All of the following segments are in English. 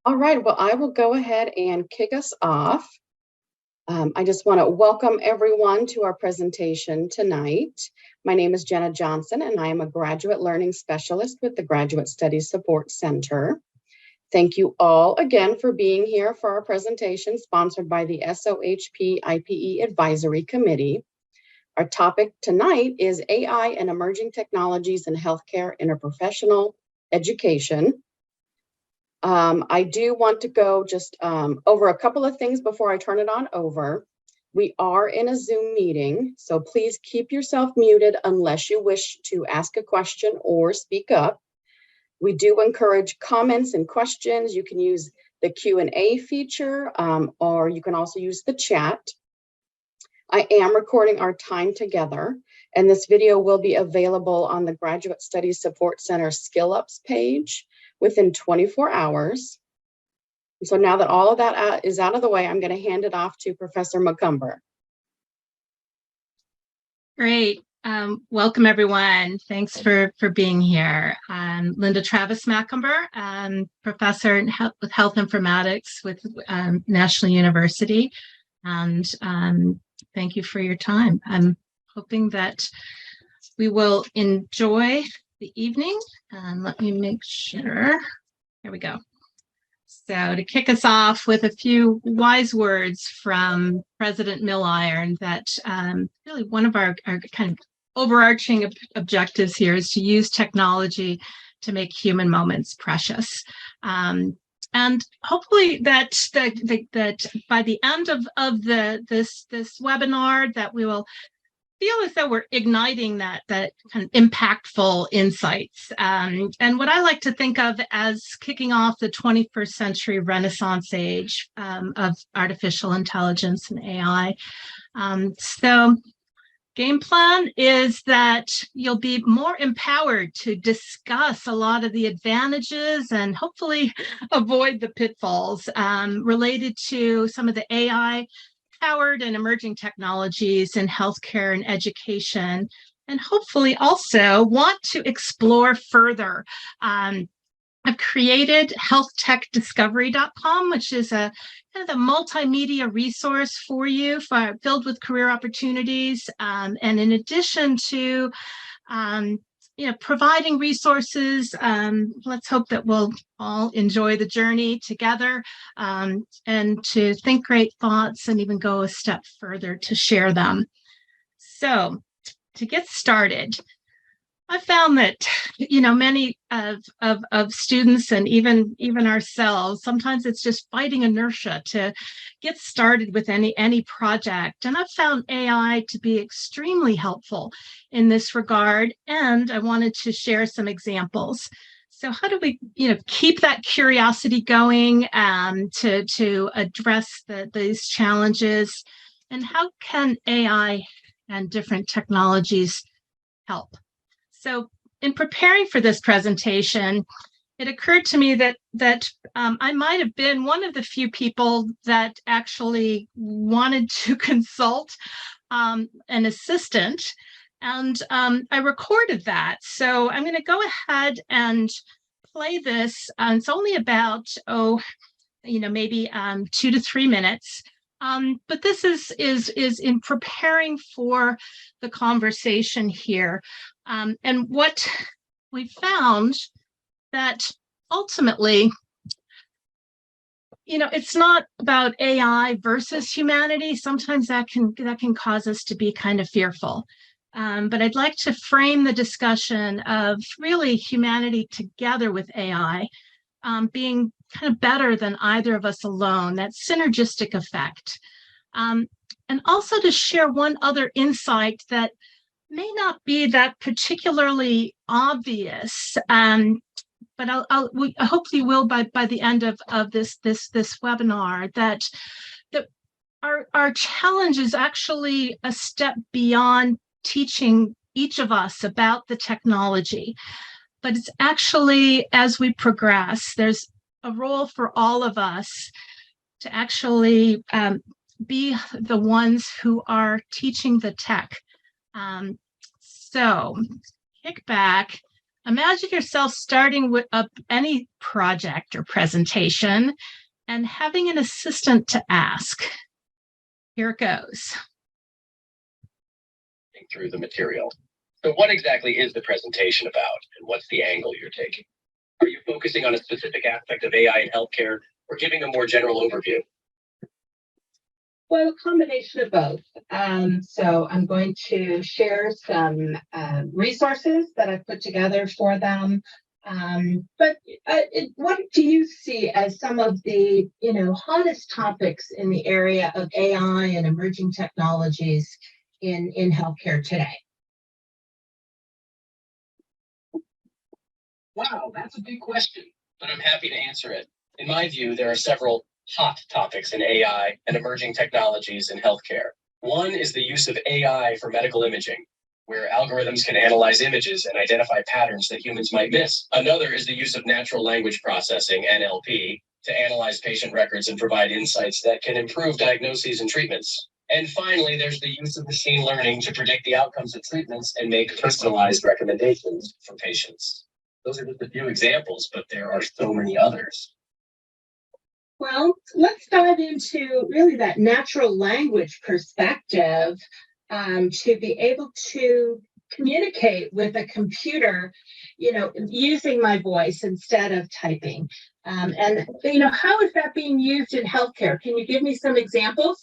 All right, well, I will go ahead and kick us off. I just want to welcome everyone to our presentation tonight. My name is Jenna Johnson, and I am a Graduate Learning Specialist with the Graduate Studies Support Center. Thank you all again for being here for our presentation sponsored by the SOHP IPE Advisory Committee. Our topic tonight is AI and Emerging Technologies in Healthcare Interprofessional Education. I do want to go just over a couple of things before I turn it on over. We are in a Zoom meeting, so please keep yourself muted unless you wish to ask a question or speak up. We do encourage comments and questions. You can use the Q&A feature, or you can also use the chat. I am recording our time together, and this video will be available on the Graduate Studies Support Center Skill Ups page within 24 hours. So now that all of that is out of the way, I'm going to hand it off to Professor Macomber. Great. Welcome, everyone. Thanks for being here. I'm Linda Travis Macomber, professor with health informatics with National University. And thank you for your time. I'm hoping that we will enjoy the evening. Let me make sure. Here we go. So to kick us off with a few wise words from President Milliron, that really one of our kind of overarching objectives here is to use technology to make human moments precious. And hopefully that by the end of this webinar, that we will feel as though we're igniting that kind of impactful insights. And what I like to think of as kicking off the 21st century Renaissance age of artificial intelligence and AI. So game plan is that you'll be more empowered to discuss a lot of the advantages and hopefully avoid the pitfalls related to some of the AI powered and emerging technologies in healthcare and education, and hopefully also want to explore further. I've created HealthTechDiscovery.com, which is a kind of a multimedia resource for you, filled with career opportunities. And in addition to providing resources, let's hope that we'll all enjoy the journey together, and to think great thoughts and even go a step further to share them. So to get started, I found that, many of students and even ourselves, sometimes it's just fighting inertia to get started with any project. And I've found AI to be extremely helpful in this regard. And I wanted to share some examples. So how do we, keep that curiosity going to address these challenges? And how can AI and different technologies help? So in preparing for this presentation, it occurred to me that I might have been one of the few people that actually wanted to consult an assistant, and I recorded that. So I'm going to go ahead and play this. It's only about, maybe 2 to 3 minutes. But this is in preparing for the conversation here. And what we found that ultimately, it's not about AI versus humanity. Sometimes that can cause us to be kind of fearful. But I'd like to frame the discussion of really humanity together with AI being kind of better than either of us alone, that synergistic effect. And also to share one other insight that may not be that particularly obvious, but I hopefully will by the end of this webinar, that our challenge is actually a step beyond teaching each of us about the technology, but it's actually, as we progress, there's a role for all of us to actually be the ones who are teaching the tech. So kick back. Imagine yourself starting with up any project or presentation and having an assistant to ask. Here it goes. Through the material. So what exactly is the presentation about, and what's the angle you're taking? Are you focusing on a specific aspect of AI in healthcare or giving a more general overview? Well, a combination of both. So I'm going to share some resources that I've put together for them. But what do you see as some of the, hottest topics in the area of AI and emerging technologies in healthcare today? Wow, that's a big question, but I'm happy to answer it. In my view, there are several hot topics in AI and emerging technologies in healthcare. One is the use of AI for medical imaging, where algorithms can analyze images and identify patterns that humans might miss. Another is the use of natural language processing, NLP, to analyze patient records and provide insights that can improve diagnoses and treatments. And finally, there's the use of machine learning to predict the outcomes of treatments and make personalized recommendations for patients. Those are just a few examples, but there are so many others. Well, let's dive into really that natural language perspective to be able to communicate with a computer, using my voice instead of typing. And how is that being used in healthcare? Can you give me some examples?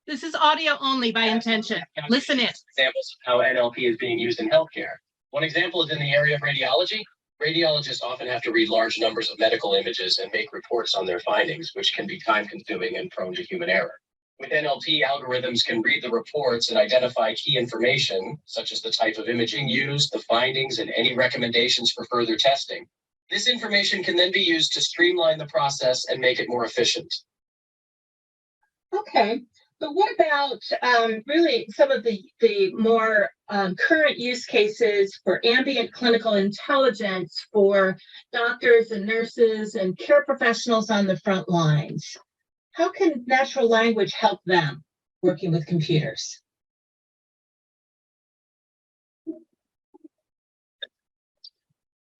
This is audio only by intention. Listen in. Examples of how NLP is being used in healthcare. One example is in the area of radiology. Radiologists often have to read large numbers of medical images and make reports on their findings, which can be time-consuming and prone to human error. With NLP, algorithms can read the reports and identify key information, such as the type of imaging used, the findings, and any recommendations for further testing. This information can then be used to streamline the process and make it more efficient. Okay. But what about really some of the more current use cases for ambient clinical intelligence for doctors and nurses and care professionals on the front lines? How can natural language help them working with computers?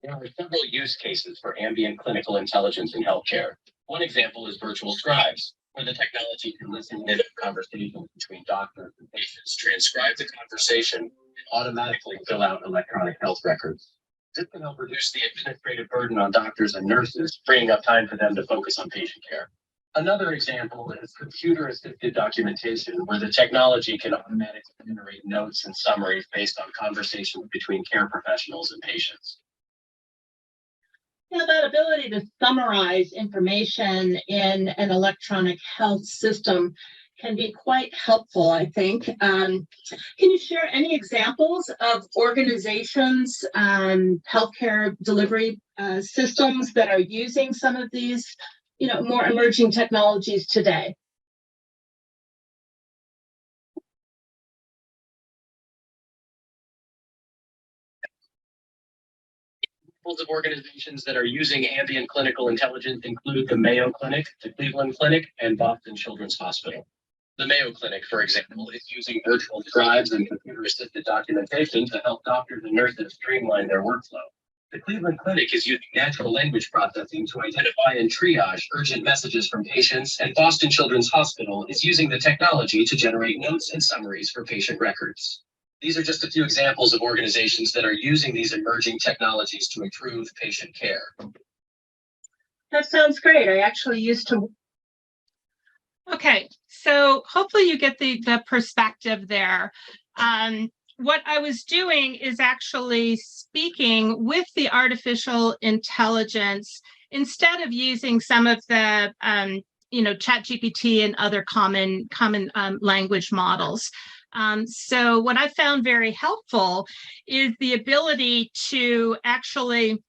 There are several use cases for ambient clinical intelligence in healthcare. One example is virtual scribes, where the technology can listen in to conversations between doctors and patients, transcribe the conversation, and automatically fill out electronic health records. This can help reduce the administrative burden on doctors and nurses, freeing up time for them to focus on patient care. Another example is computer-assisted documentation, where the technology can automatically generate notes and summaries based on conversations between care professionals and patients. That ability to summarize information in an electronic health system can be quite helpful, I think. Can you share any examples of organizations, healthcare delivery systems that are using some of these, more emerging technologies today? Of organizations that are using ambient clinical intelligence include the Mayo Clinic, the Cleveland Clinic, and Boston Children's Hospital. The Mayo Clinic, for example, is using virtual scribes and computer-assisted documentation to help doctors and nurses streamline their workflow. The Cleveland Clinic is using natural language processing to identify and triage urgent messages from patients, and Boston Children's Hospital is using the technology to generate notes and summaries for patient records. These are just a few examples of organizations that are using these emerging technologies to improve patient care. That sounds great. I actually used to. Okay, so hopefully you get the perspective there. What I was doing is actually speaking with the artificial intelligence instead of using some of the ChatGPT and other common language models. So what I found very helpful is the ability to actually,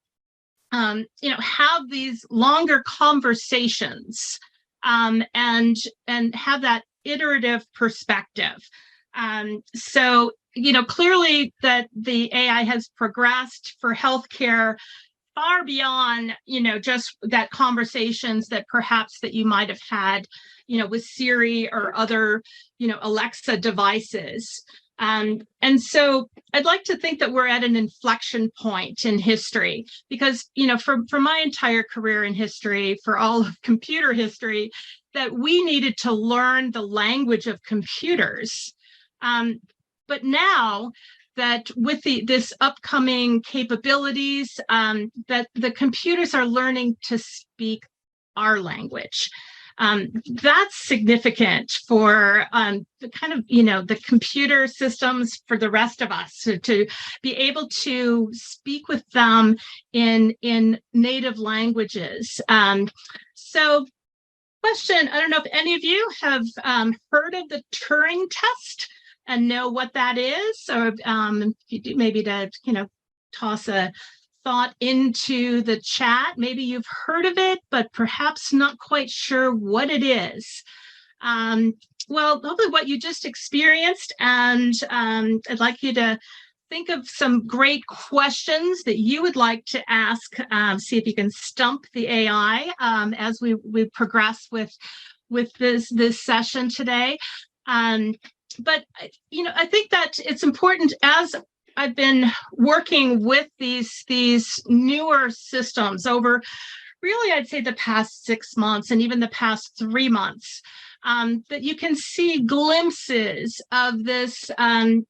have these longer conversations and have that iterative perspective. So, clearly that the AI has progressed for healthcare far beyond, just that conversations that perhaps that you might have had, with Siri or other, Alexa devices. And so I'd like to think that we're at an inflection point in history because, for my entire career in history, for all of computer history, that we needed to learn the language of computers. But now that with this upcoming capabilities, that the computers are learning to speak our language. That's significant for the kind of, the computer systems for the rest of us to be able to speak with them in native languages. So question, I don't know if any of you have heard of the Turing test and know what that is, or maybe to, toss a thought into the chat. Maybe you've heard of it, but perhaps not quite sure what it is. Well, hopefully what you just experienced, and I'd like you to think of some great questions that you would like to ask, see if you can stump the AI as we progress with this session today. But, I think that it's important, as I've been working with these newer systems over really, I'd say the past 6 months and even the past 3 months, that you can see glimpses of this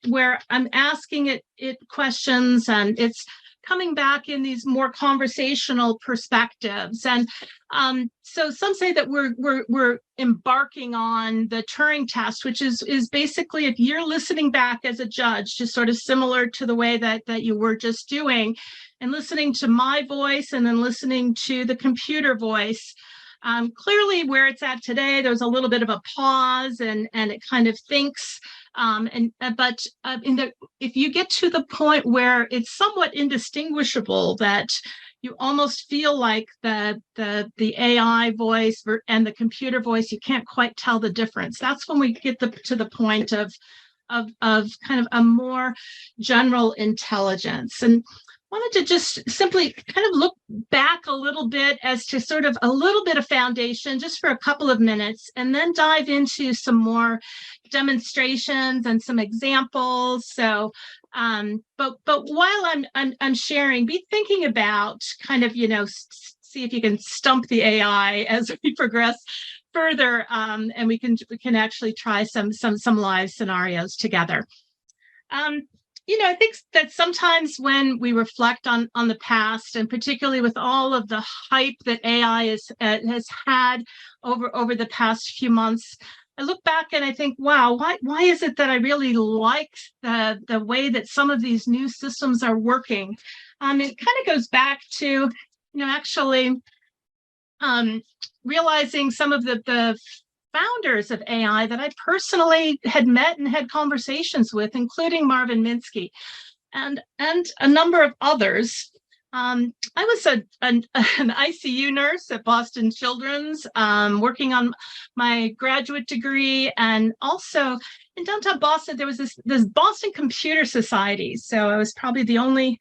where I'm asking it questions and it's coming back in these more conversational perspectives. And so some say that we're embarking on the Turing test, which is basically if you're listening back as a judge, just sort of similar to the way that you were just doing, and listening to my voice and then listening to the computer voice. Clearly where it's at today, there's a little bit of a pause and it kind of thinks. But if you get to the point where it's somewhat indistinguishable, that you almost feel like the AI voice and the computer voice, you can't quite tell the difference. That's when we get to the point of kind of a more general intelligence. And wanted to just simply kind of look back a little bit as to sort of a little bit of foundation just for a couple of minutes, and then dive into some more demonstrations and some examples. So, but while I'm sharing, be thinking about kind of, see if you can stump the AI as we progress further, and we can actually try some live scenarios together. I think that sometimes when we reflect on the past, and particularly with all of the hype that AI has had over the past few months, I look back and I think, wow, why is it that I really like the way that some of these new systems are working? It kind of goes back to, actually realizing some of the founders of AI that I personally had met and had conversations with, including Marvin Minsky and a number of others. I was an ICU nurse at Boston Children's, working on my graduate degree, and also in downtown Boston, there was this Boston Computer Society. So I was probably the only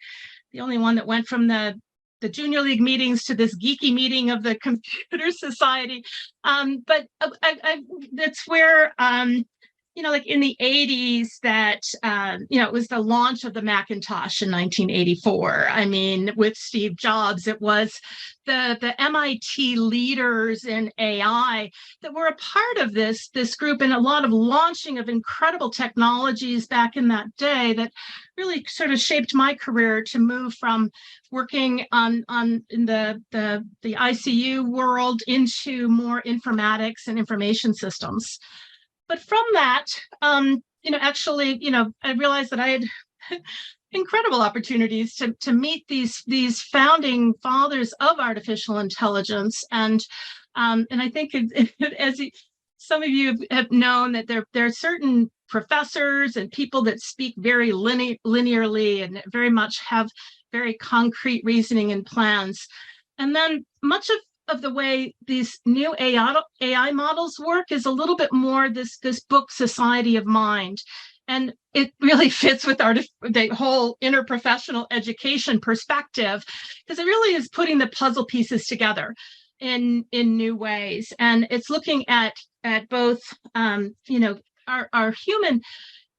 one that went from the junior league meetings to this geeky meeting of the Computer Society. But that's where, like in the 80s that, it was the launch of the Macintosh in 1984. I mean, with Steve Jobs, it was the MIT leaders in AI that were a part of this in a lot of launching of incredible technologies back in that day that really sort of shaped my career to move from working in the ICU world into more informatics and information systems. But from that, actually, I realized that I had incredible opportunities to meet these founding fathers of artificial intelligence, and I think as some of you have known that there are certain professors and people that speak very linearly and very much have very concrete reasoning and plans, and then much of the way these new AI models work is a little bit more this book Society of Mind. And it really fits with the whole interprofessional education perspective, because it really is putting the puzzle pieces together in new ways. And it's looking at both, our human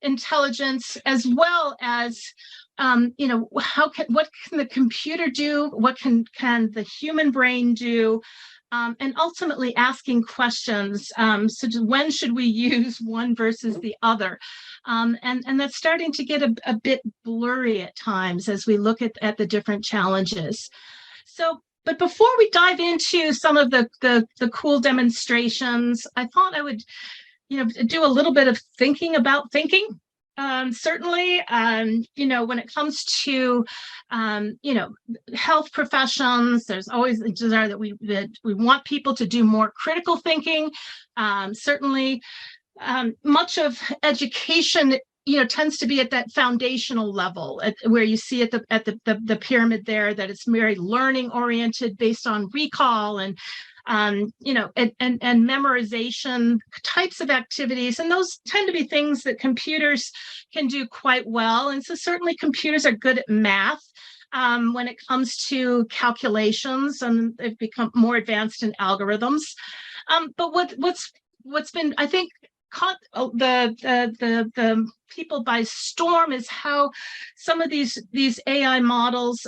intelligence, as well as what can the computer do? What can the human brain do? And ultimately asking questions, such as when should we use one versus the other? And that's starting to get a bit blurry at times as we look at the different challenges. So, but before we dive into some of the cool demonstrations, I thought I would, do a little bit of thinking about thinking. Certainly, when it comes to, health professions, there's always a desire that we want people to do more critical thinking. Certainly, much of education, tends to be at that foundational level, where you see at the pyramid there that it's very learning oriented, based on recall and memorization types of activities. And those tend to be things that computers can do quite well. And so certainly computers are good at math when it comes to calculations, and they've become more advanced in algorithms. But what's been, I think, caught the people by storm is how some of these AI models,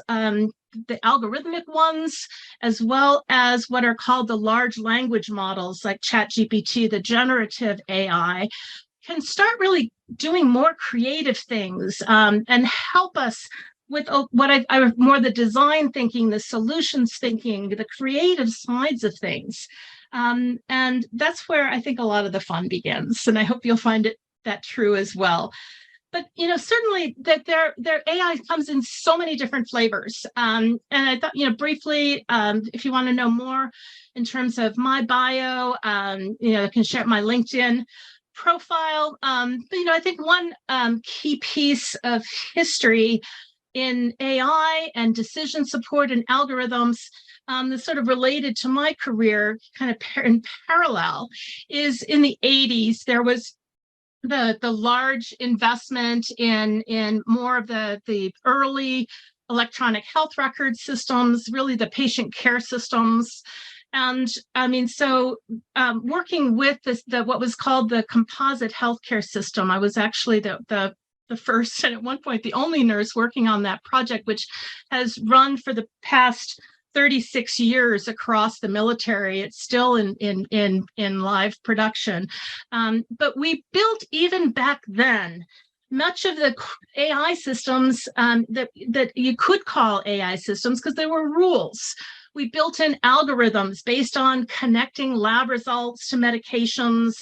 the algorithmic ones, as well as what are called the large language models like ChatGPT, the generative AI, can start really doing more creative things and help us with what I more the design thinking, the solutions thinking, the creative sides of things. And that's where I think a lot of the fun begins. And I hope you'll find that true as well. But, certainly that their AI comes in so many different flavors. And I thought, briefly, if you want to know more in terms of my bio, I can share my LinkedIn profile. But, I think one key piece of history in AI and decision support and algorithms that's sort of related to my career, kind of in parallel, is in the 80s, there was the large investment in more of the early electronic health record systems, really the patient care systems. And I mean, so working with what was called the composite healthcare system, I was actually the first, and at one point the only nurse working on that project, which has run for the past 36 years across the military. It's still in live production. But we built, even back then, much of the AI systems that you could call AI systems, because there were rules. We built in algorithms based on connecting lab results to medications,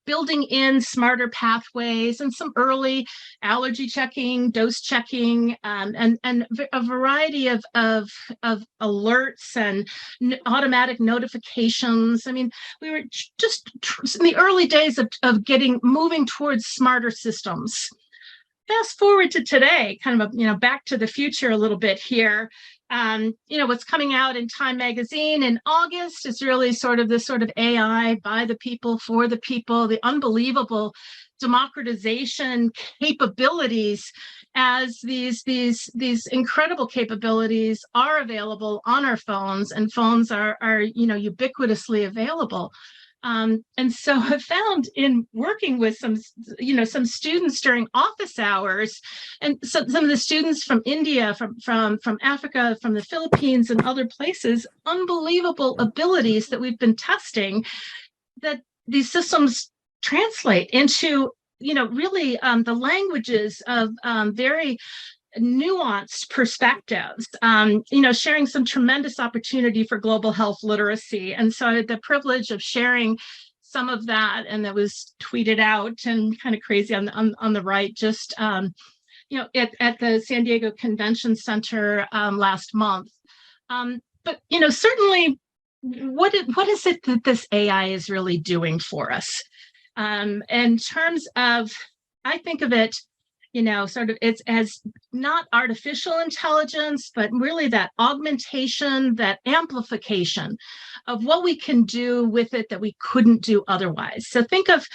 building in smarter pathways, and some early allergy checking, dose checking, and a variety of alerts and automatic notifications. I mean, we were just in the early days of moving towards smarter systems. Fast forward to today, kind of back to the future a little bit here. What's coming out in Time magazine in August is really sort of AI by the people, for the people, the unbelievable democratization capabilities, as these incredible capabilities are available on our phones, and phones are ubiquitously available. And so I found in working with some students during office hours, and some of the students from India, from Africa, from the Philippines and other places, unbelievable abilities that we've been testing, that these systems translate into, really the languages of very nuanced perspectives, sharing some tremendous opportunity for global health literacy. And so I had the privilege of sharing some of that, and that was tweeted out, and kind of crazy on the right, just at the San Diego Convention Center last month. But certainly, what is it that this AI is really doing for us? In terms of, I think of it, it's as not artificial intelligence, but really that augmentation, that amplification of what we can do with it that we couldn't do otherwise. So think of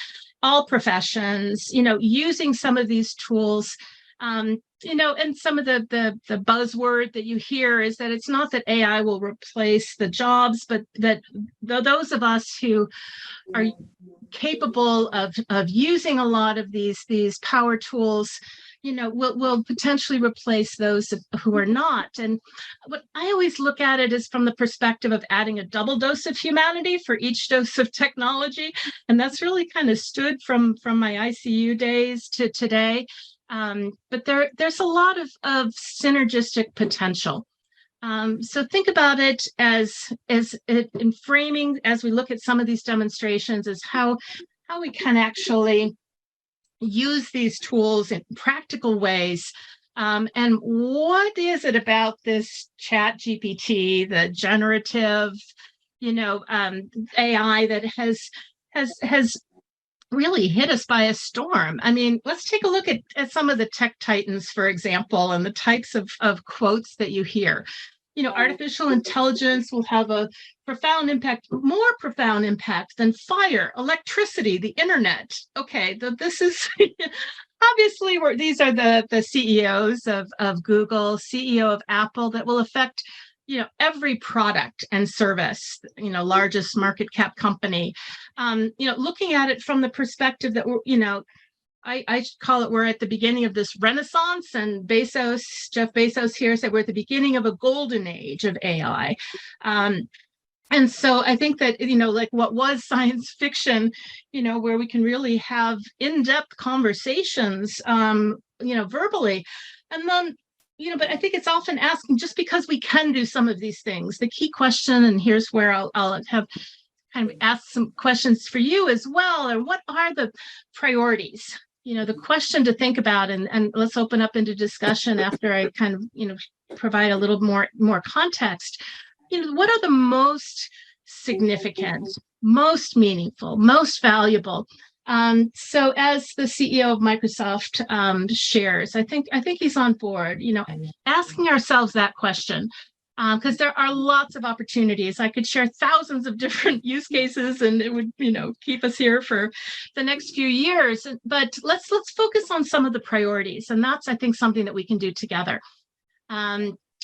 all professions, using some of these tools And some of the buzzword that you hear is that it's not that AI will replace the jobs, but that those of us who are capable of using a lot of these power tools, will potentially replace those who are not. And what I always look at it is from the perspective of adding a double dose of humanity for each dose of technology. And that's really kind of stood from my ICU days to today. But there's a lot of synergistic potential. So think about it as in framing, as we look at some of these demonstrations, is how we can actually use these tools in practical ways. And what is it about this chat GPT, the generative, AI that has really hit us by a storm? I mean, let's take a look at some of the tech titans, for example, and the types of quotes that you hear. Artificial intelligence will have a profound impact, more profound impact than fire, electricity, the internet. Okay, this is obviously these are the CEOs of Google, CEO of Apple, that will affect every product and service, largest market cap company. Looking at it from the perspective that I call it, we're at the beginning of this renaissance, and Jeff Bezos here said we're at the beginning of a golden age of AI. And so I think that, like what was science fiction, where we can really have in-depth conversations, verbally. And then, but I think it's often asking, just because we can do some of these things, the key question, and here's where I'll have kind of ask some questions for you as well, or what are the priorities? The question to think about, and let's open up into discussion after I kind of, provide a little more context. What are the most significant, most meaningful, most valuable? So as the CEO of Microsoft shares, I think he's on board, asking ourselves that question. Because there are lots of opportunities. I could share thousands of different use cases, and it would, keep us here for the next few years. But let's focus on some of the priorities, and that's, I think, something that we can do together.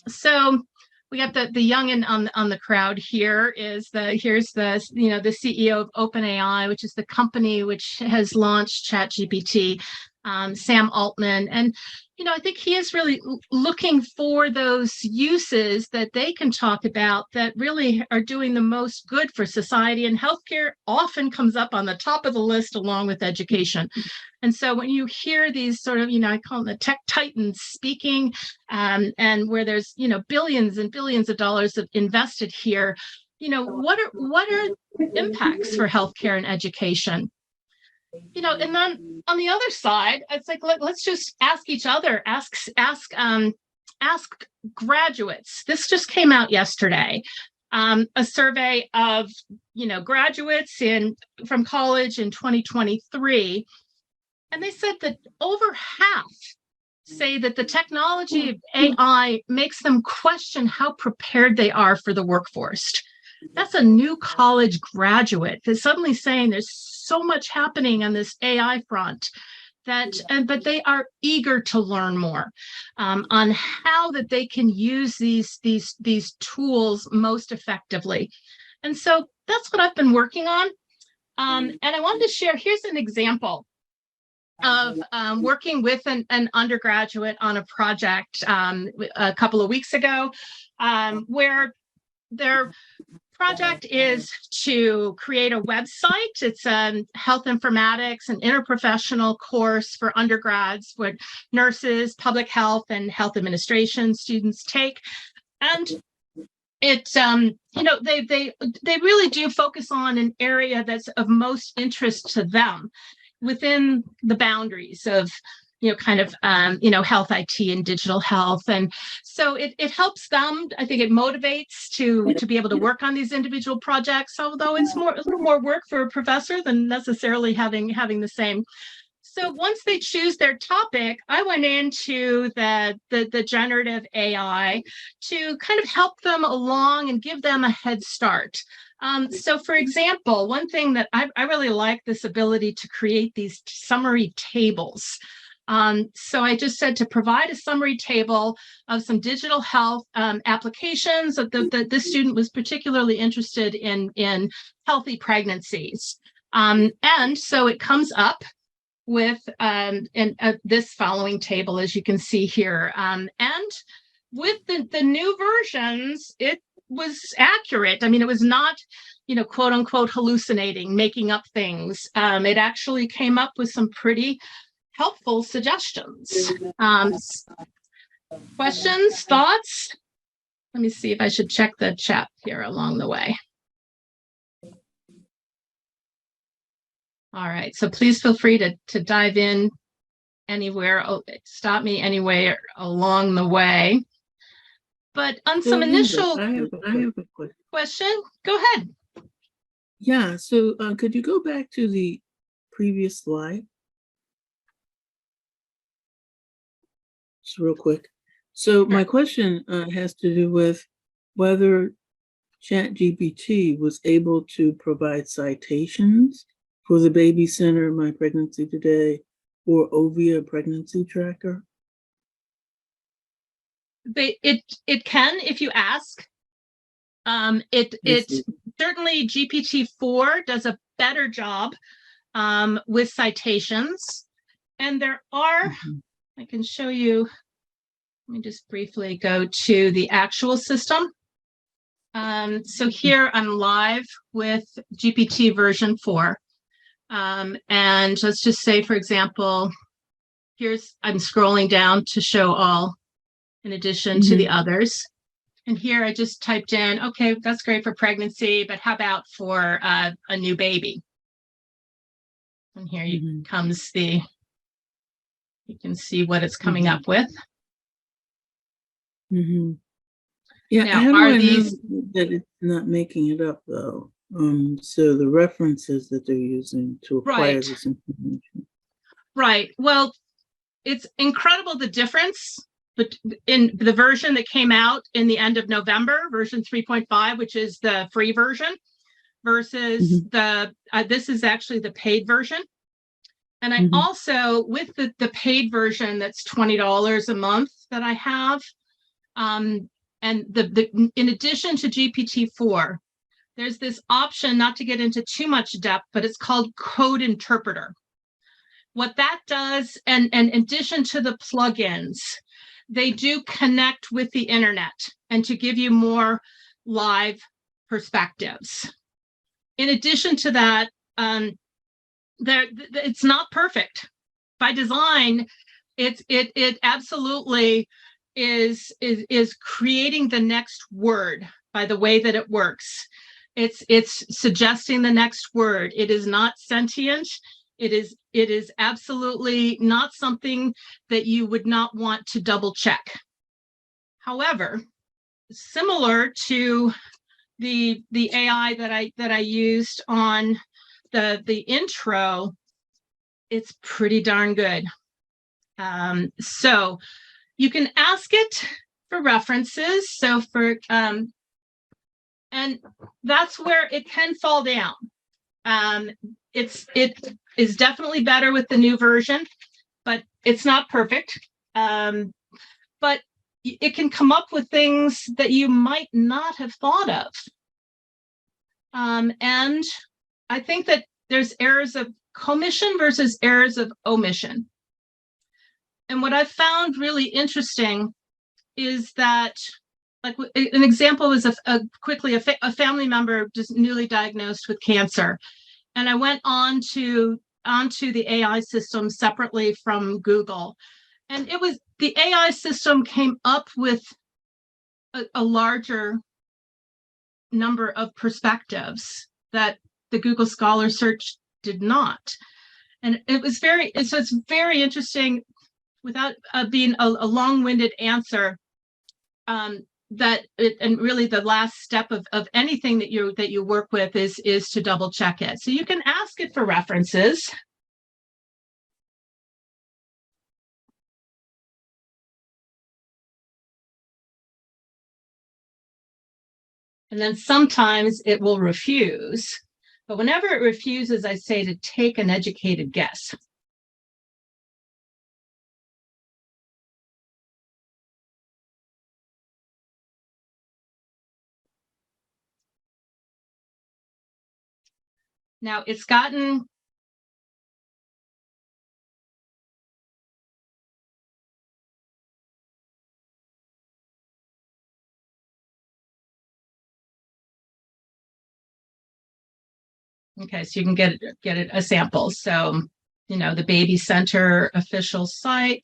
So we got the youngin on the crowd here. Here's the the CEO of OpenAI, which is the company which has launched ChatGPT, Sam Altman. And I think he is really looking for those uses that they can talk about that really are doing the most good for society. And healthcare often comes up on the top of the list along with education. And so when you hear these sort of, I call them the tech titans speaking, and where there's, billions and billions of dollars invested here, what are impacts for healthcare and education? And then on the other side, it's like, let's just ask each other, ask graduates. This just came out yesterday. A survey of, graduates from college in 2023. And they said that over half say that the technology of AI makes them question how prepared they are for the workforce. That's a new college graduate that's suddenly saying there's so much happening on this AI front but they are eager to learn more on how that they can use these tools most effectively. And so that's what I've been working on. And I wanted to share, here's an example of working with an undergraduate on a project a couple of weeks ago, where their project is to create a website. It's a health informatics and interprofessional course for undergrads, where nurses, public health, and health administration students take. And it, they really do focus on an area that's of most interest to them within the boundaries of health IT and digital health. And so it helps them. I think it motivates to be able to work on these individual projects, although it's a little more work for a professor than necessarily having the same. So once they choose their topic, I went into the generative AI to kind of help them along and give them a head start. So for example, one thing that I really like, this ability to create these summary tables. So I just said to provide a summary table of some digital health applications. This student was particularly interested in healthy pregnancies. And so it comes up with this following table, as you can see here. And with the new versions, it was accurate. I mean, it was not, quote unquote, hallucinating, making up things. It actually came up with some pretty helpful suggestions. Questions, thoughts? Let me see if I should check the chat here along the way. All right, so please feel free to dive in anywhere, stop me anywhere along the way. But on some initial I have a question, go ahead. Yeah, so could you go back to the previous slide? Just real quick. So my question has to do with whether ChatGPT was able to provide citations for the Baby Center, My Pregnancy Today, or Ovia Pregnancy Tracker. It can if you ask. It certainly GPT-4 does a better job with citations, and there are. I can show you. Let me just briefly go to the actual system. So here I'm live with GPT version 4. And let's just say, for example, I'm scrolling down to show all in addition to the others. And here I just typed in, okay, that's great for pregnancy, but how about for a new baby? And here comes you can see what it's coming up with. Yeah, now, how do I these know that it's not making it up though? So the references that they're using to acquire this information. Right. Well, it's incredible the difference in the version that came out in the end of November, version 3.5, which is the free version, versus this is actually the paid version. And I also, with the paid version, that's $20 a month that I have, and in addition to GPT-4, there's this option, not to get into too much depth, but it's called Code Interpreter. What that does, and in addition to the plugins, they do connect with the internet and to give you more live perspectives. In addition to that, it's not perfect. By design, it absolutely is creating the next word by the way that it works. It's suggesting the next word. It is not sentient. It is absolutely not something that you would not want to double check. However, similar to the AI that I used on the intro, it's pretty darn good. So you can ask it for references. So and that's where it can fall down. It is definitely better with the new version, but it's not perfect. But it can come up with things that you might not have thought of. And I think that there's errors of commission versus errors of omission. And what I've found really interesting is that, like an example is a family member just newly diagnosed with cancer. And I went onto the AI system separately from Google. And the AI system came up with a larger number of perspectives that the Google Scholar search did not. And it's very interesting, without being a long-winded answer, and really the last step of anything that you work with is to double check it. So you can ask it for references. And then sometimes it will refuse. But whenever it refuses, I say to take an educated guess. Now it's gotten okay, so you can get a sample. So, the Baby Center official site,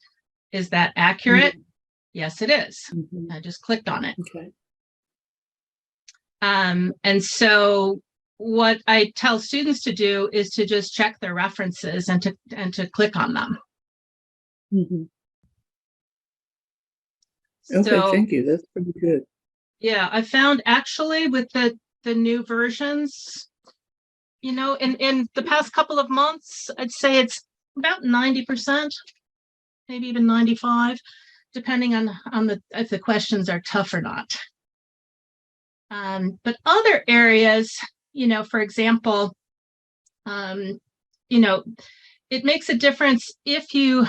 is that accurate? Yes, it is. I just clicked on it. Okay. And so what I tell students to do is to just check their references and to click on them. Okay, So, thank you. That's pretty good. Yeah, I found actually with the new versions, in the past couple of months, I'd say it's about 90%, maybe even 95, depending on if the questions are tough or not. But other areas, for example, it makes a difference if you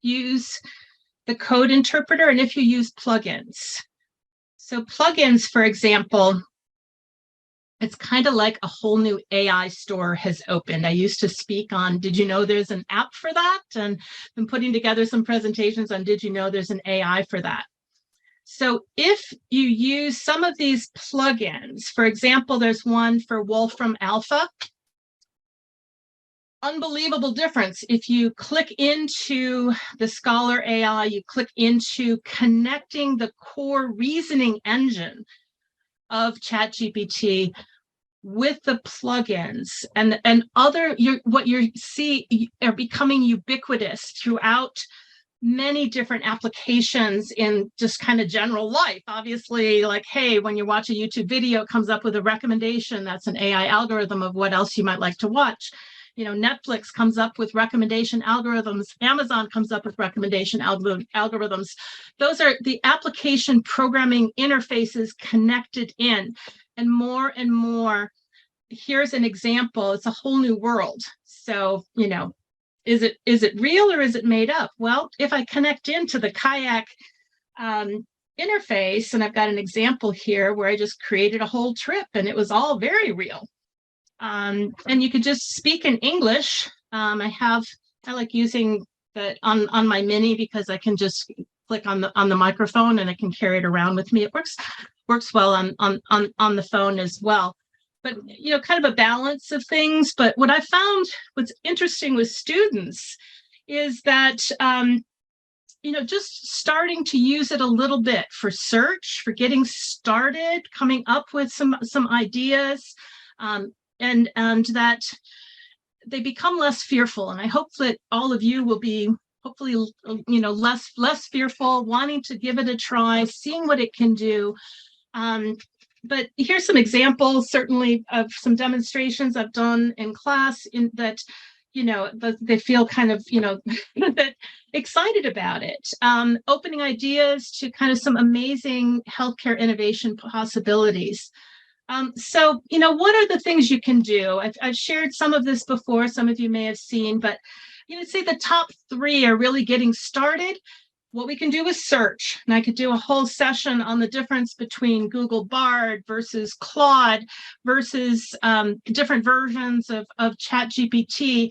use the code interpreter and if you use plugins. So plugins, for example, it's kind of like a whole new AI store has opened. I used to speak on, did you know there's an app for that? And I'm putting together some presentations on, did you know there's an AI for that? So if you use some of these plugins, for example, there's one for Wolfram Alpha. Unbelievable difference. If you click into the Scholar AI, you click into connecting the core reasoning engine of ChatGPT with the plugins and other, what you see are becoming ubiquitous throughout many different applications in just kind of general life. Obviously, like, hey, when you watch a YouTube video, it comes up with a recommendation. That's an AI algorithm of what else you might like to watch. Netflix comes up with recommendation algorithms. Amazon comes up with recommendation algorithms. Those are the application programming interfaces connected in, and more. Here's an example. It's a whole new world. So, is it real or is it made up? Well, if I connect into the Kayak interface, and I've got an example here where I just created a whole trip and it was all very real. And you could just speak in English. I like using that on my Mini because I can just click on the microphone and I can carry it around with me. It works well on the phone as well. But kind of a balance of things. But what I found what's interesting with students is that just starting to use it a little bit for search, for getting started, coming up with some ideas. And that they become less fearful. And I hope that all of you will be hopefully, less fearful, wanting to give it a try, seeing what it can do. But here's some examples, certainly, of some demonstrations I've done in class in that, they feel kind of, that excited about it. Opening ideas to kind of some amazing healthcare innovation possibilities. So, what are the things you can do? I've shared some of this before, some of you may have seen, but say the top 3 are really getting started. What we can do is search, and I could do a whole session on the difference between Google Bard versus Claude versus different versions of ChatGPT.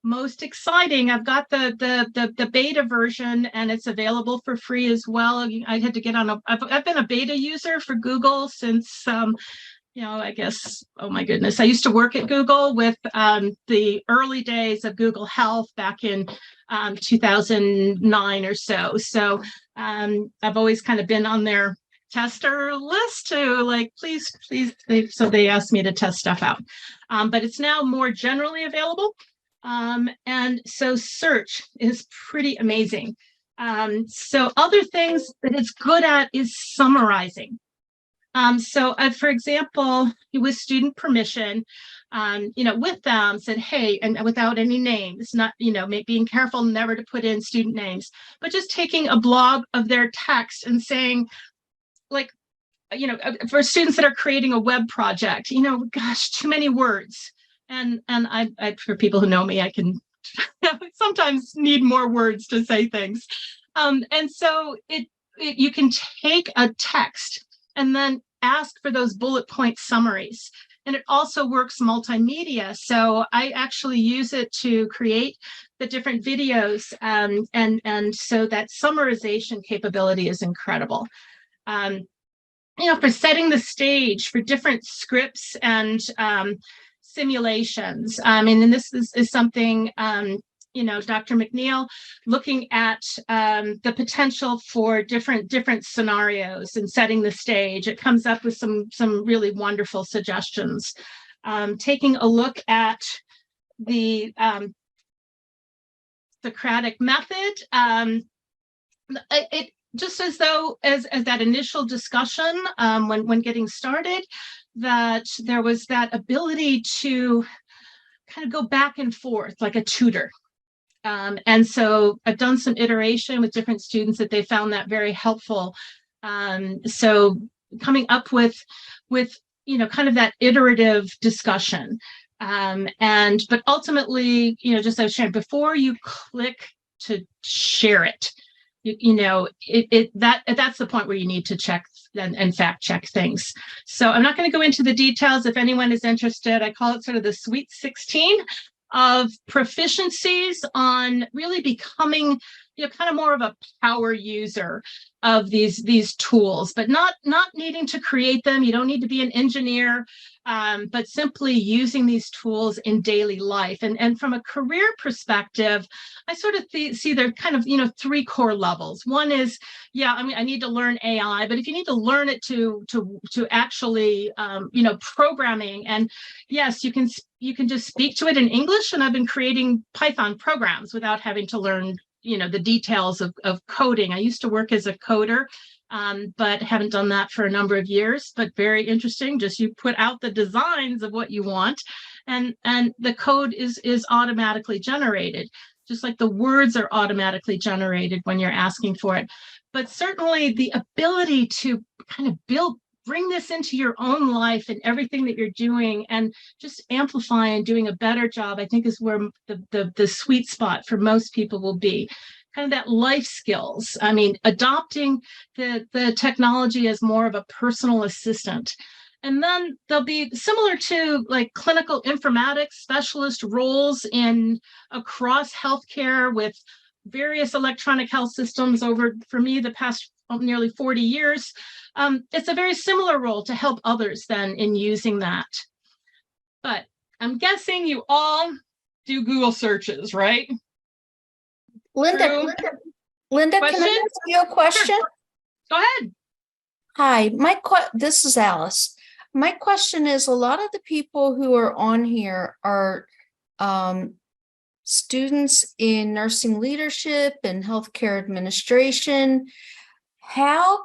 Most exciting, I've got the beta version, and it's available for free as well. I had to get on I've been a beta user for Google since I guess, oh my goodness, I used to work at Google with the early days of Google Health back in 2009 or so. So I've always kind of been on their tester list to please. So they asked me to test stuff out. But it's now more generally available. And so search is pretty amazing. So other things that it's good at is summarizing. So for example, with student permission, with them said, hey, and without any names, not, being careful never to put in student names, but just taking a blob of their text and saying, for students that are creating a web project, gosh, too many words. And I for people who know me, I can sometimes need more words to say things. And so you can take a text and then ask for those bullet point summaries. and it also works multimedia. So I actually use it to create the different videos, and so that summarization capability is incredible. For setting the stage for different scripts and simulations. And this is something, Dr. McNeil looking at the potential for different scenarios and setting the stage. It comes up with some really wonderful suggestions. Taking a look at the Socratic method, it just as though as that initial discussion when getting started, that there was that ability to kind of go back and forth like a tutor. And so I've done some iteration with different students that they found that very helpful. So coming up with kind of that iterative discussion. But ultimately, just as I was sharing, before you click to share it, that's the point where you need to check and fact check things. So I'm not going to go into the details. If anyone is interested, I call it sort of the Sweet 16 of proficiencies on really becoming kind of more of a power user of these tools, but not needing to create them. You don't need to be an engineer, but simply using these tools in daily life. And from a career perspective, I sort of see there kind of, three core levels. One is, I need to learn AI, but if you need to learn it to actually, programming, and yes, you can just speak to it in English. And I've been creating Python programs without having to learn the details of coding. I used to work as a coder, but haven't done that for a number of years, but very interesting. Just you put out the designs of what you want, and the code is automatically generated, just like the words are automatically generated when you're asking for it. But certainly the ability to kind of bring this into your own life and everything that you're doing, and just amplify and doing a better job, I think is where the sweet spot for most people will be. Kind of that life skills. I mean, adopting the technology as more of a personal assistant. And then they'll be similar to like clinical informatics specialist roles across healthcare with various electronic health systems over, for me, the past nearly 40 years. It's a very similar role to help others then in using that. But I'm guessing you all do Google searches, right? Linda, can I ask you a question? Sure. Go ahead. Hi, this is Alice. My question is, a lot of the people who are on here are students in nursing leadership and healthcare administration. How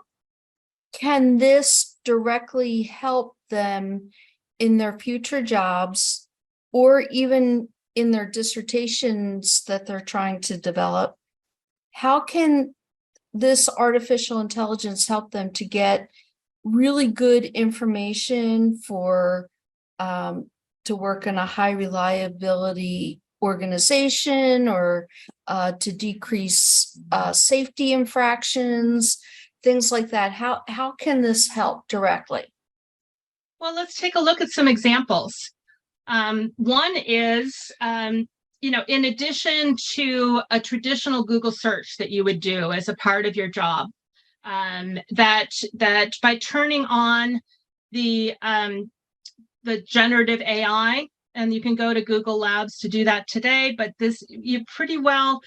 can this directly help them in their future jobs, or even in their dissertations that they're trying to develop? How can this artificial intelligence help them to get really good information for to work in a high reliability organization, or to decrease safety infractions, things like that? How can this help directly? Well, let's take a look at some examples. One is, in addition to a traditional Google search that you would do as a part of your job, that by turning on the generative AI, and you can go to Google Labs to do that today, but you pretty well,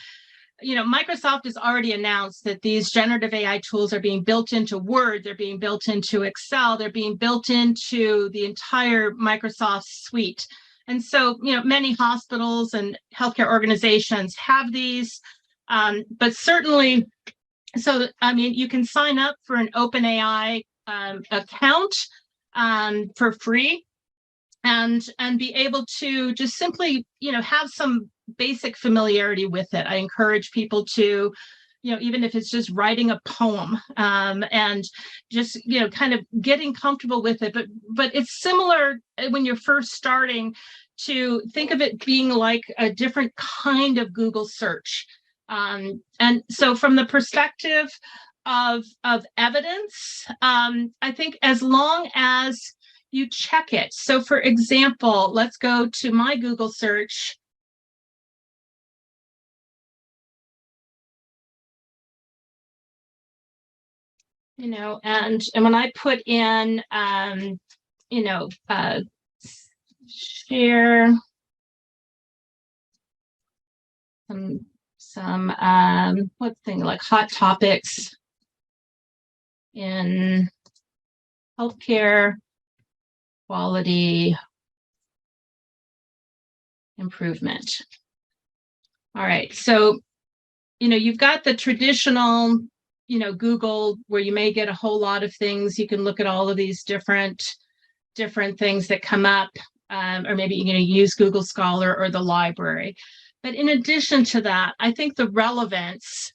Microsoft has already announced that these generative AI tools are being built into Word, they're being built into Excel, they're being built into the entire Microsoft suite. And so, many hospitals and healthcare organizations have these, but certainly, you can sign up for an OpenAI account for free, and be able to just simply, have some basic familiarity with it. I encourage people to, even if it's just writing a poem, and just, kind of getting comfortable with it. But it's similar when you're first starting to think of it being like a different kind of Google search. And so from the perspective of evidence, I think as long as you check it. So for example, let's go to my Google search. And when I put in, share some what thing like hot topics in healthcare quality improvement. All right, so you've got the traditional Google, where you may get a whole lot of things. You can look at all of these different things that come up, or maybe you're going to use Google Scholar or the library. But in addition to that, I think the relevance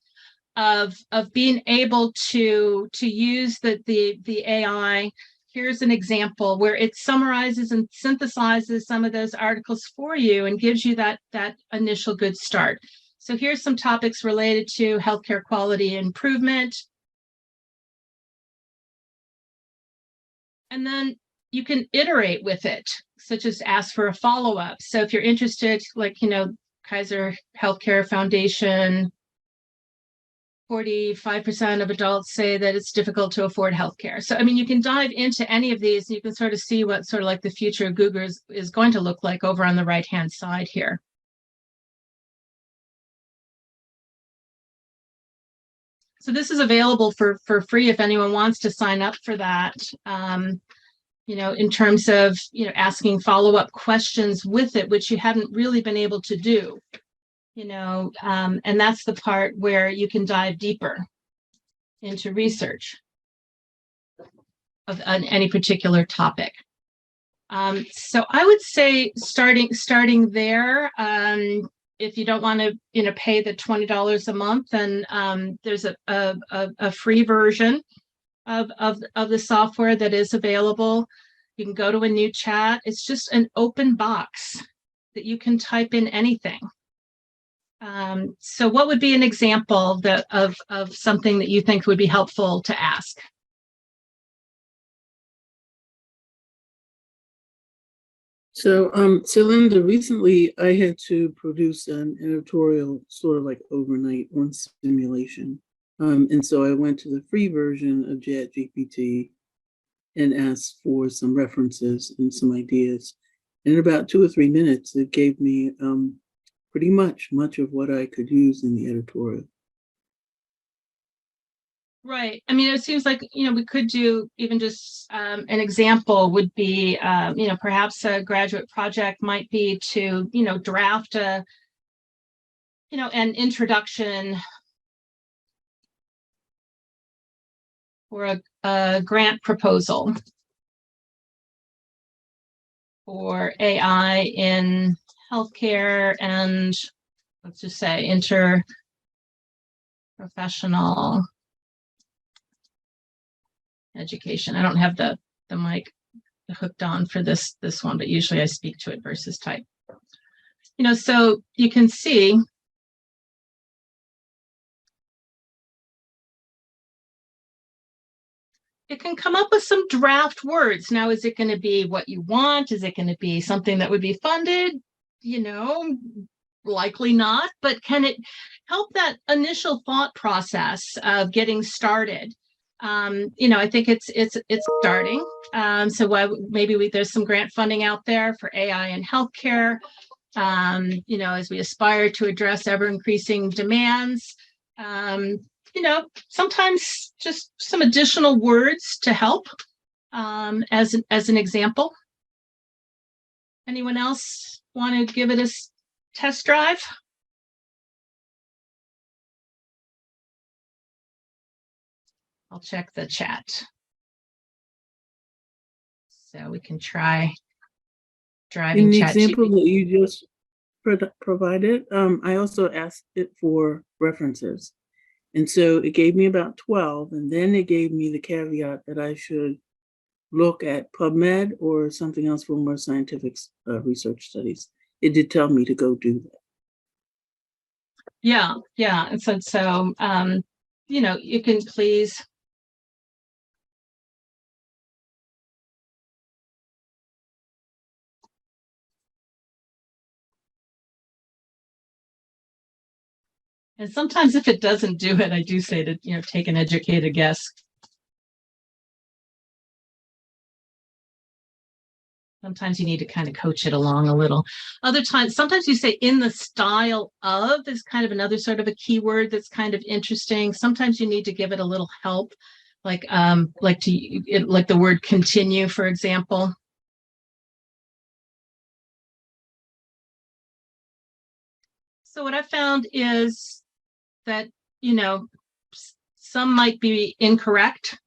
of being able to use the AI. Here's an example where it summarizes and synthesizes some of those articles for you and gives you that initial good start. So here's some topics related to healthcare quality improvement. And then you can iterate with it, such as ask for a follow-up. So if you're interested, like, Kaiser Healthcare Foundation, 45% of adults say that it's difficult to afford healthcare. So, you can dive into any of these and you can sort of see what sort of like the future of Google is going to look like over on the right-hand side here. So this is available for free if anyone wants to sign up for that. In terms of, asking follow-up questions with it, which you haven't really been able to do, and that's the part where you can dive deeper into research of any particular topic. So I would say starting there, if you don't want to, pay the $20 a month, then there's a free version of the software that is available. You can go to a new chat. It's just an open box that you can type in anything. So what would be an example of something that you think would be helpful to ask? So Linda, recently I had to produce an editorial sort of like overnight on simulation. And so I went to the free version of ChatGPT and asked for some references and some ideas. And in about 2 or 3 minutes, it gave me pretty much of what I could use in the editorial. Right. It seems like, we could do even just an example would be, perhaps a graduate project might be to, draft an introduction or a grant proposal for AI in healthcare and, let's just say, interprofessional education. I don't have the mic hooked on for this one, but usually I speak to it versus type. So you can see it can come up with some draft words. Now, is it going to be what you want? Is it going to be something that would be funded? Likely not, but can it help that initial thought process of getting started? I think it's starting. So maybe there's some grant funding out there for AI in healthcare. As we aspire to address ever increasing demands, sometimes just some additional words to help, as an example. Anyone else want to give it a test drive? I'll check the chat. So we can try driving in the chat. example that you just provided, I also asked it for references. And so it gave me about 12, and then it gave me the caveat that I should look at PubMed or something else for more scientific research studies. It did tell me to go do that. Yeah. And so you can please And sometimes if it doesn't do it, I do say to, take an educated guess. Sometimes you need to kind of coach it along a little. Other times, sometimes you say in the style of is kind of another sort of a keyword that's kind of interesting. Sometimes you need to give it a little help, like the word continue, for example. So what I found is that, some might be incorrect,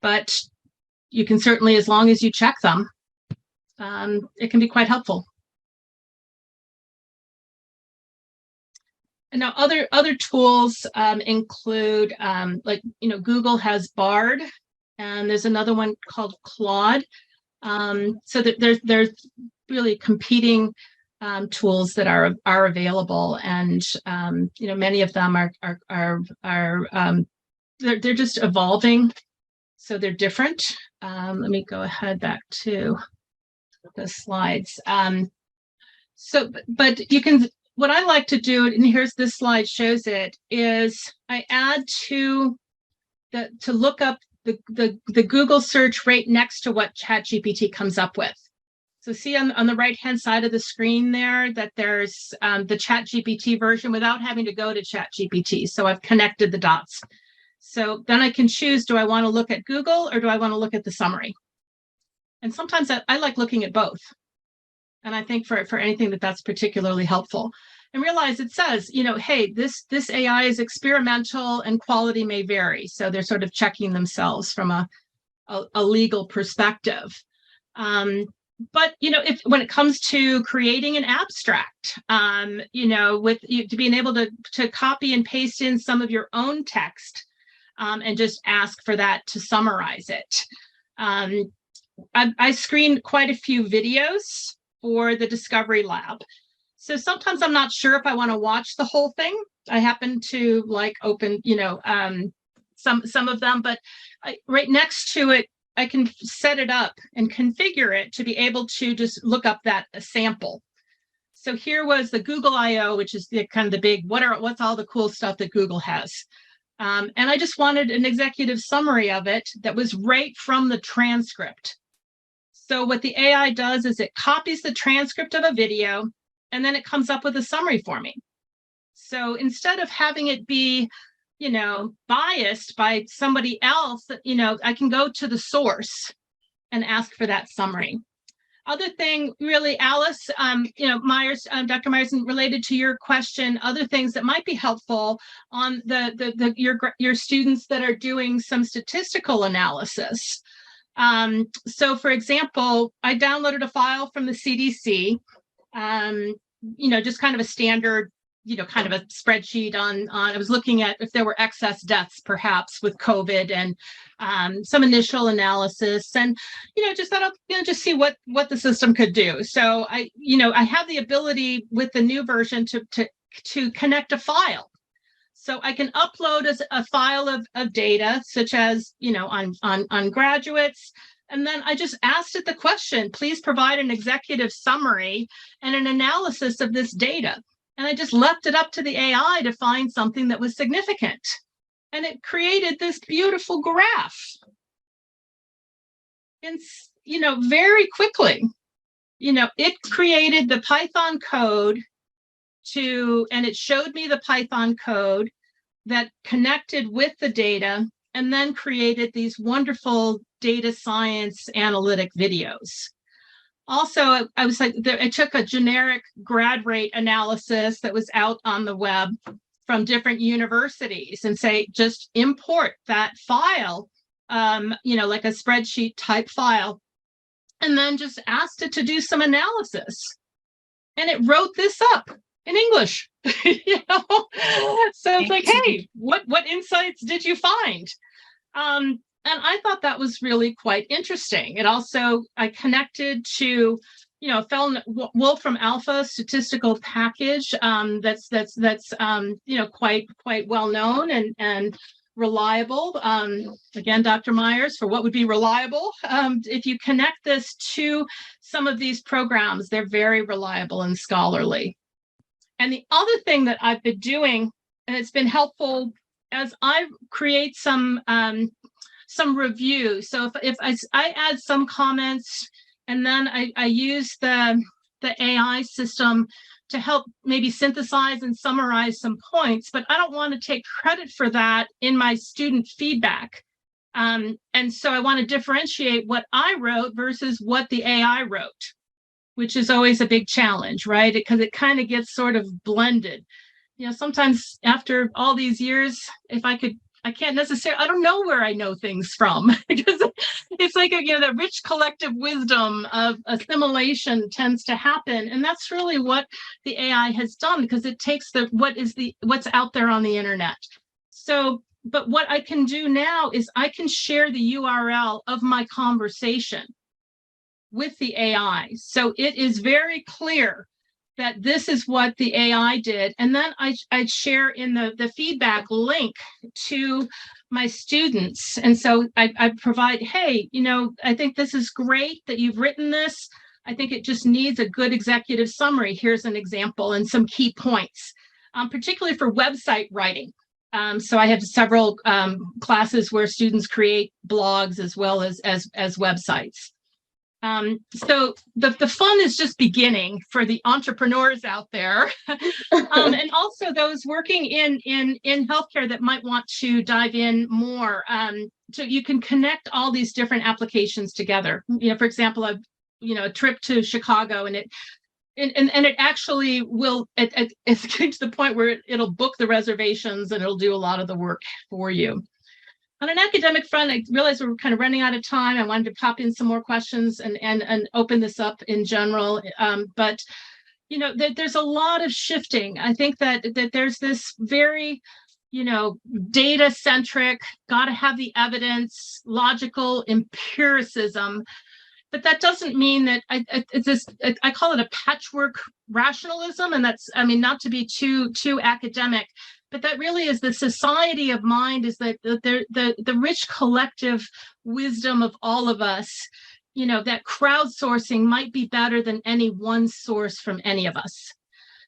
but you can certainly, as long as you check them, it can be quite helpful. And now other tools include Google has Bard, and there's another one called Claude. So that there's really competing tools that are available, and many of them are they're just evolving, so they're different. Let me go ahead back to the slides. But you can. What I like to do, and here's this slide shows it, is I add to look up the Google search right next to what ChatGPT comes up with. So see on the right-hand side of the screen there that there's the ChatGPT version without having to go to ChatGPT. So I've connected the dots. So then I can choose, do I want to look at Google or do I want to look at the summary? And sometimes I like looking at both. And I think for anything that's particularly helpful. And realize it says, hey, this AI is experimental and quality may vary. So they're sort of checking themselves from a legal perspective. But when it comes to creating an abstract, to being able to copy and paste in some of your own text, and just ask for that to summarize it. I screened quite a few videos for the Discovery Lab. So sometimes I'm not sure if I want to watch the whole thing. I happen to open, some of them, but right next to it, I can set it up and configure it to be able to just look up that sample. So here was the Google I/O, which is the kind of the big, what's all the cool stuff that Google has. And I just wanted an executive summary of it that was right from the transcript. So what the AI does is it copies the transcript of a video, and then it comes up with a summary for me. So instead of having it be biased by somebody else, I can go to the source and ask for that summary. Other thing, really, Alice, Myers, Dr. Myers, related to your question, other things that might be helpful on your students that are doing some statistical analysis. So, for example, I downloaded a file from the CDC, just kind of a standard, kind of a spreadsheet on I was looking at if there were excess deaths perhaps with COVID, and some initial analysis, and just thought just see what the system could do. So I have the ability with the new version to connect a file. So I can upload a file of data, such as on graduates. And then I just asked it the question, please provide an executive summary and an analysis of this data. And I just left it up to the AI to find something that was significant. And it created this beautiful graph. And, very quickly, it created the Python code and it showed me the Python code that connected with the data and then created these wonderful data science analytic videos. Also, I was I took a generic grad rate analysis that was out on the web from different universities and say, just import that file, like a spreadsheet type file, and then just asked it to do some analysis. And it wrote this up in English, So it's like, hey, what insights did you find? And I thought that was really quite interesting. It also, I connected to, Wolfram Alpha statistical package that's quite well known and reliable. Again, Dr. Myers, for what would be reliable? If you connect this to some of these programs, they're very reliable and scholarly. And the other thing that I've been doing, and it's been helpful as I create some review. So if I add some comments, and then I use the AI system to help maybe synthesize and summarize some points, but I don't want to take credit for that in my student feedback. And so I want to differentiate what I wrote versus what the AI wrote, which is always a big challenge, right? Because it kind of gets sort of blended. You know, sometimes after all these years, I can't necessarily, I don't know where I know things from because it's like, that rich collective wisdom of assimilation tends to happen. And that's really what the AI has done, because it takes what's out there on the internet. So, but what I can do now is I can share the URL of my conversation with the AI. So it is very clear that this is what the AI did. And then I share in the feedback link to my students. And so I provide, hey, I think this is great that you've written this. I think it just needs a good executive summary. Here's an example and some key points, particularly for website writing. So I have several classes where students create blogs as well as websites. So the fun is just beginning for the entrepreneurs out there, and also those working in healthcare that might want to dive in more. So you can connect all these different applications together. For example, a trip to Chicago, and it actually will. It's getting to the point where it'll book the reservations and it'll do a lot of the work for you. On an academic front, I realized we were kind of running out of time. I wanted to pop in some more questions and open this up in general. But there's a lot of shifting. I think that there's this very, data-centric, got to have the evidence, logical empiricism. But that doesn't mean that I call it a patchwork rationalism. And that's, not to be too academic, but that really is the society of mind, is that the rich collective wisdom of all of us, that crowdsourcing might be better than any one source from any of us.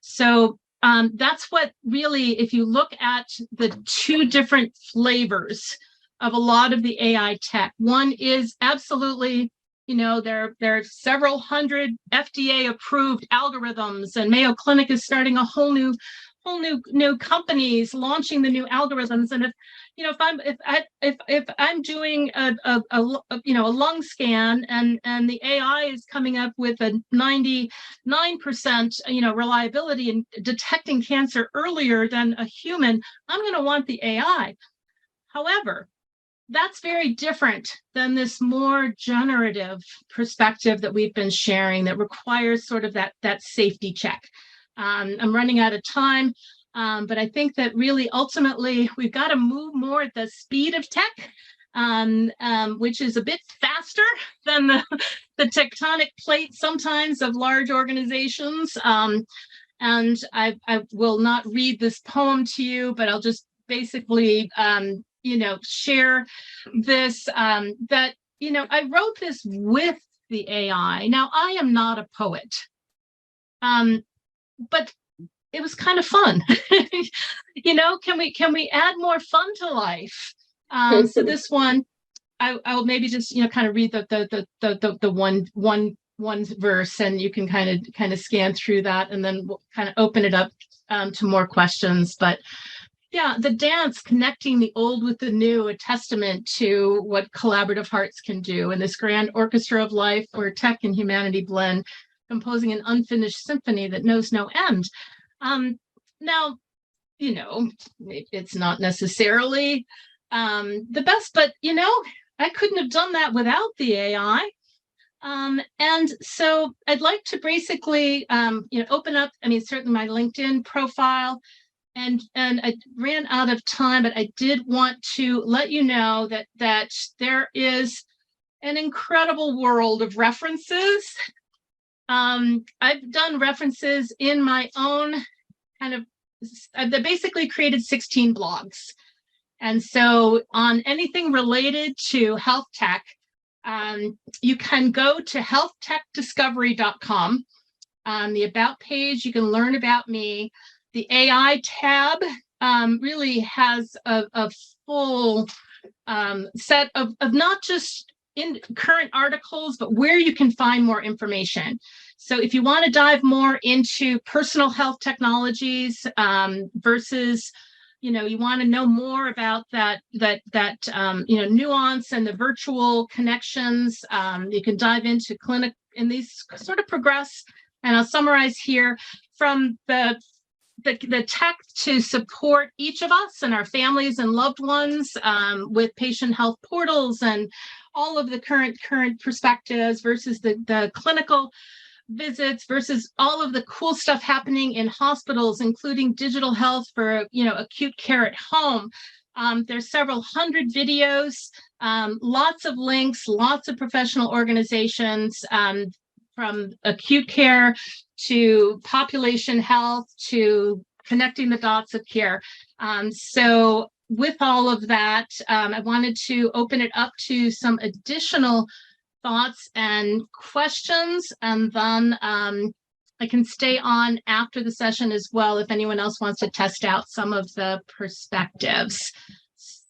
So that's what really, if you look at the two different flavors of a lot of the AI tech, one is absolutely, there are several hundred FDA approved algorithms, and Mayo Clinic is starting a whole new companies launching the new algorithms. And if I'm doing a lung scan and the AI is coming up with a 99% reliability in detecting cancer earlier than a human, I'm going to want the AI. However, that's very different than this more generative perspective that we've been sharing that requires sort of that safety check. I'm running out of time, but I think that really ultimately we've got to move more at the speed of tech, which is a bit faster than the tectonic plate sometimes of large organizations. And I will not read this poem to you, but I'll just basically share this, that I wrote this with the AI. Now, I am not a poet. But it was kind of fun. Can we add more fun to life? So this one, I'll maybe just kind of read the one verse, and you can kind of scan through that, and then we'll kind of open it up to more questions. But yeah, the dance, connecting the old with the new, a testament to what collaborative hearts can do in this grand orchestra of life where tech and humanity blend, composing an unfinished symphony that knows no end. Now, it's not necessarily the best, but I couldn't have done that without the AI. And so I'd like to basically, open up, certainly my LinkedIn profile, and I ran out of time, but I did want to let you know that there is an incredible world of references. I've done references in my own I've basically created 16 blogs. And so on anything related to health tech, you can go to healthtechdiscovery.com. The About page, you can learn about me. The AI tab really has a full set of not just in current articles, but where you can find more information. So if you want to dive more into personal health technologies versus, you want to know more about that nuance and the virtual connections, you can dive into clinic, and these sort of progress. And I'll summarize here from the tech to support each of us and our families and loved ones with patient health portals and all of the current perspectives versus the clinical visits versus all of the cool stuff happening in hospitals, including digital health for acute care at home. There's several hundred videos, lots of links, lots of professional organizations, from acute care to population health to connecting the dots of care. So with all of that, I wanted to open it up to some additional thoughts and questions, and then I can stay on after the session as well if anyone else wants to test out some of the perspectives.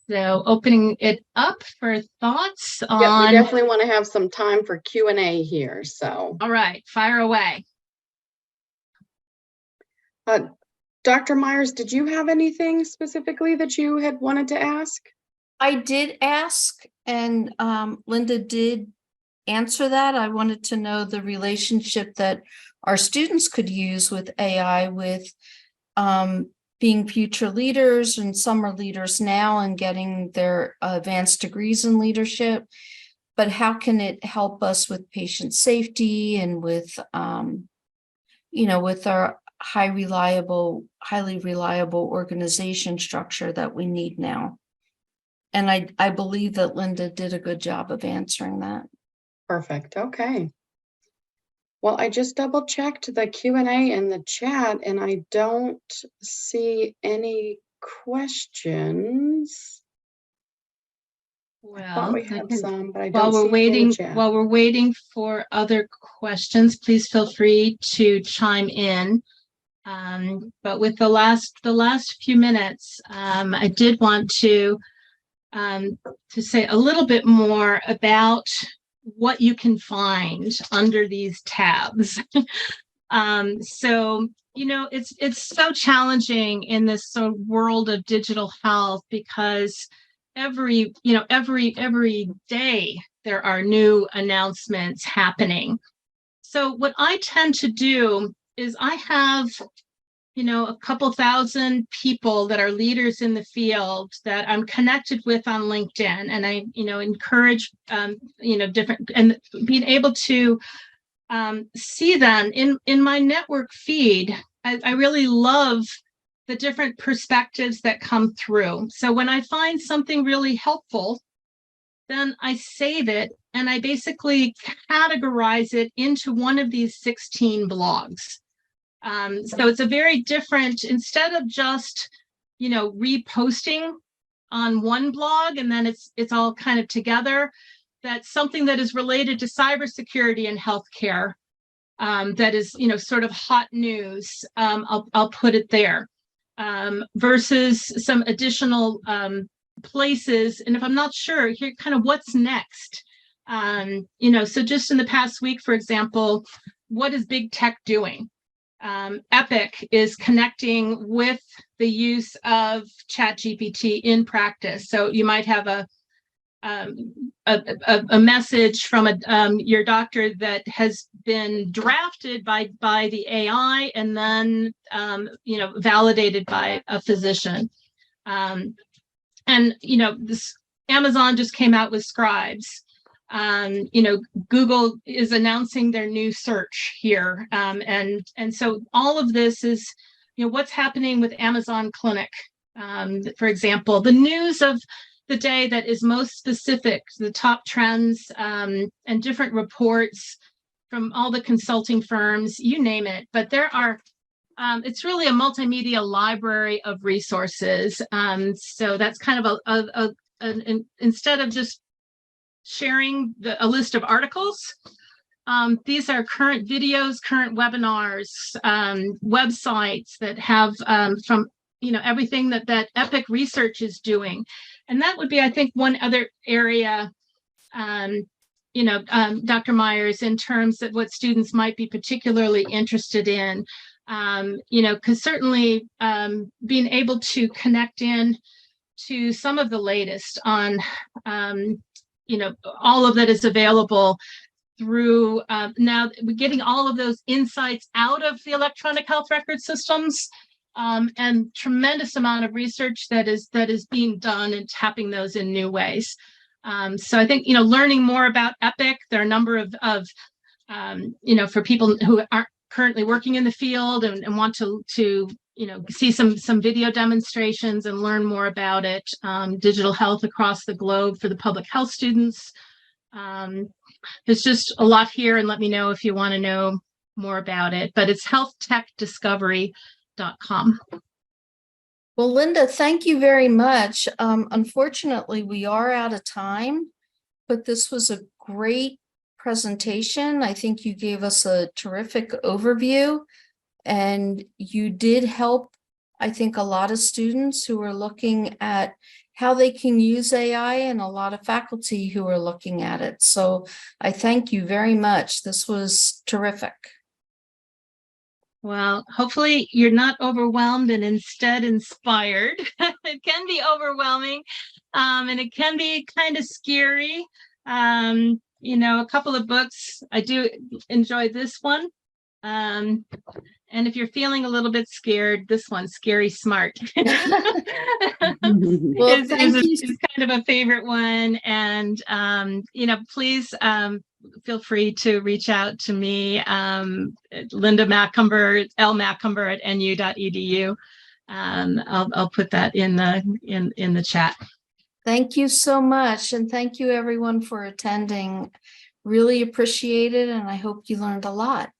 So opening it up for thoughts on... Yeah, we definitely want to have some time for Q&A here, so. All right, fire away. Dr. Myers, did you have anything specifically that you had wanted to ask? I did ask, and Linda did answer that. I wanted to know the relationship that our students could use with AI with being future leaders, and some are leaders now and getting their advanced degrees in leadership. But how can it help us with patient safety and with, with our highly reliable organization structure that we need now? And I believe that Linda did a good job of answering that. Perfect. Okay. Well, I just double checked the Q&A in the chat and I don't see any questions. I thought we had some, but I don't see any in the chat. While we're waiting for other questions, please feel free to chime in. But with the last few minutes, I did want to say a little bit more about what you can find under these tabs. So, it's so challenging in this sort of world of digital health because every day there are new announcements happening. So what I tend to do is I have a couple thousand people that are leaders in the field that I'm connected with on LinkedIn, and I, encourage, different, and being able to see them in my network feed. I really love the different perspectives that come through. So when I find something really helpful, then I save it and I basically categorize it into one of these 16 blogs. So it's a very different, instead of just, reposting on one blog and then it's all kind of together, that's something that is related to cybersecurity and healthcare, that is, sort of hot news. I'll put it there, versus some additional places. And if I'm not sure, here kind of what's next. So just in the past week, for example, what is big tech doing? Epic is connecting with the use of ChatGPT in practice. So you might have a message from your doctor that has been drafted by the AI and then validated by a physician. This Amazon just came out with Scribes. Google is announcing their new search here. And so all of this is, what's happening with Amazon Clinic. For example, the news of the day that is most specific, the top trends, and different reports from all the consulting firms, you name it. But there are, it's really a multimedia library of resources. So that's kind of instead of just sharing a list of articles, These are current videos, current webinars, websites that have from everything that EPIC research is doing. And that would be, I think, one other area, Dr. Myers, in terms of what students might be particularly interested in. Because certainly being able to connect in to some of the latest on, all of that is available through now getting all of those insights out of the electronic health record systems, and tremendous amount of research that is being done and tapping those in new ways. So I think, learning more about EPIC, there are a number of for people who aren't currently working in the field and want to see some video demonstrations and learn more about it. Digital health across the globe for the public health students. There's just a lot here, and let me know if you want to know more about it, but it's healthtechdiscovery.com. Well, Linda, thank you very much. Unfortunately, we are out of time, but this was a great presentation. I think you gave us a terrific overview, and you did help, I think, a lot of students who are looking at how they can use AI, and a lot of faculty who are looking at it. So I thank you very much. This was terrific. Well, hopefully you're not overwhelmed and instead inspired. It can be overwhelming, and it can be kind of scary. A couple of books, I do enjoy this one. And if you're feeling a little bit scared, this one, Scary Smart, Well, is kind of a favorite one. And, please feel free to reach out to me, Linda Macomber, lmacomber@nu.edu. I'll put that in the chat. Thank you so much. And thank you everyone for attending. Really appreciate it. And I hope you learned a lot.